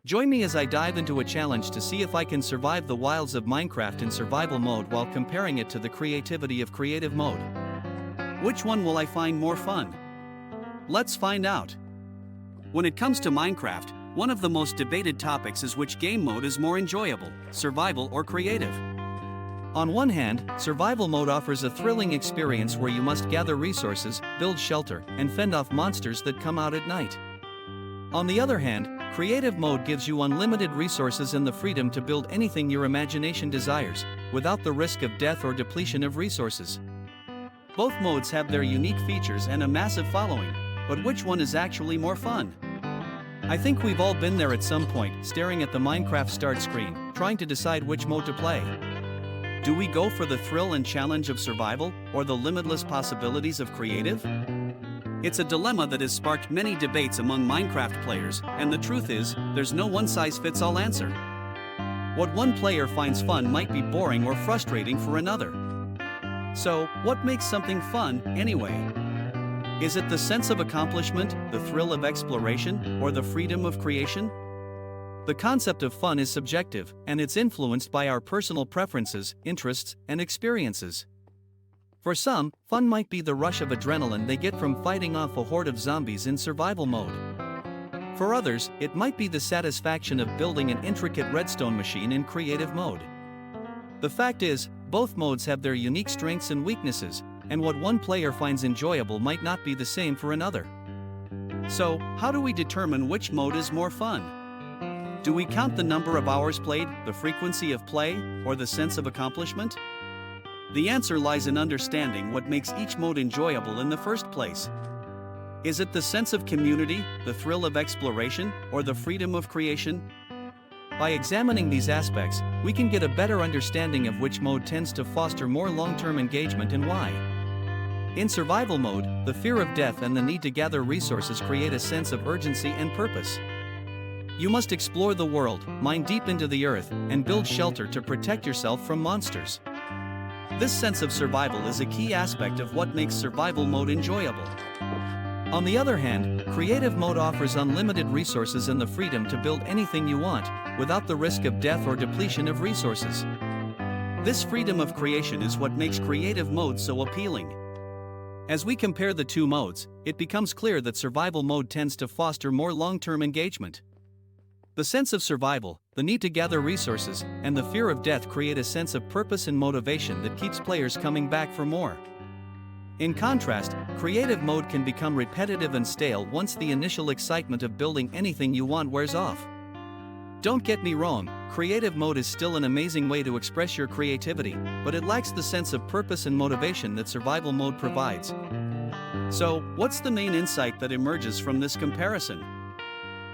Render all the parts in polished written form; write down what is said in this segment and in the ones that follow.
Join me as I dive into a challenge to see if I can survive the wilds of Minecraft in survival mode while comparing it to the creativity of creative mode. Which one will I find more fun? Let's find out. When it comes to Minecraft, one of the most debated topics is which game mode is more enjoyable, survival or creative. On one hand, survival mode offers a thrilling experience where you must gather resources, build shelter, and fend off monsters that come out at night. On the other hand, creative mode gives you unlimited resources and the freedom to build anything your imagination desires, without the risk of death or depletion of resources. Both modes have their unique features and a massive following, but which one is actually more fun? I think we've all been there at some point, staring at the Minecraft start screen, trying to decide which mode to play. Do we go for the thrill and challenge of survival, or the limitless possibilities of creative? It's a dilemma that has sparked many debates among Minecraft players, and the truth is, there's no one-size-fits-all answer. What one player finds fun might be boring or frustrating for another. So, what makes something fun, anyway? Is it the sense of accomplishment, the thrill of exploration, or the freedom of creation? The concept of fun is subjective, and it's influenced by our personal preferences, interests, and experiences. For some, fun might be the rush of adrenaline they get from fighting off a horde of zombies in survival mode. For others, it might be the satisfaction of building an intricate redstone machine in creative mode. The fact is, both modes have their unique strengths and weaknesses, and what one player finds enjoyable might not be the same for another. So, how do we determine which mode is more fun? Do we count the number of hours played, the frequency of play, or the sense of accomplishment? The answer lies in understanding what makes each mode enjoyable in the first place. Is it the sense of community, the thrill of exploration, or the freedom of creation? By examining these aspects, we can get a better understanding of which mode tends to foster more long-term engagement and why. In survival mode, the fear of death and the need to gather resources create a sense of urgency and purpose. You must explore the world, mine deep into the earth, and build shelter to protect yourself from monsters. This sense of survival is a key aspect of what makes survival mode enjoyable. On the other hand, creative mode offers unlimited resources and the freedom to build anything you want, without the risk of death or depletion of resources. This freedom of creation is what makes creative mode so appealing. As we compare the two modes, it becomes clear that survival mode tends to foster more long-term engagement. The sense of survival, the need to gather resources, and the fear of death create a sense of purpose and motivation that keeps players coming back for more. In contrast, creative mode can become repetitive and stale once the initial excitement of building anything you want wears off. Don't get me wrong, creative mode is still an amazing way to express your creativity, but it lacks the sense of purpose and motivation that survival mode provides. So, what's the main insight that emerges from this comparison?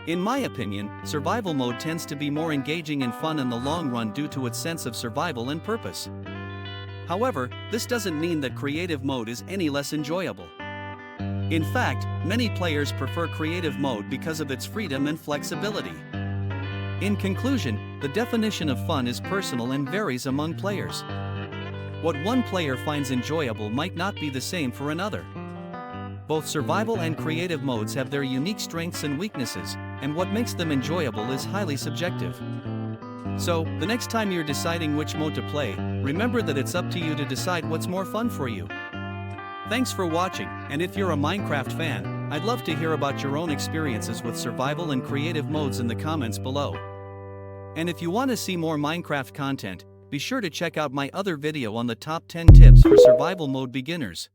In my opinion, survival mode tends to be more engaging and fun in the long run due to its sense of survival and purpose. However, this doesn't mean that creative mode is any less enjoyable. In fact, many players prefer creative mode because of its freedom and flexibility. In conclusion, the definition of fun is personal and varies among players. What one player finds enjoyable might not be the same for another. Both survival and creative modes have their unique strengths and weaknesses, and what makes them enjoyable is highly subjective. So, the next time you're deciding which mode to play, remember that it's up to you to decide what's more fun for you. Thanks for watching, and if you're a Minecraft fan, I'd love to hear about your own experiences with survival and creative modes in the comments below. And if you want to see more Minecraft content, be sure to check out my other video on the top 10 tips for survival mode beginners.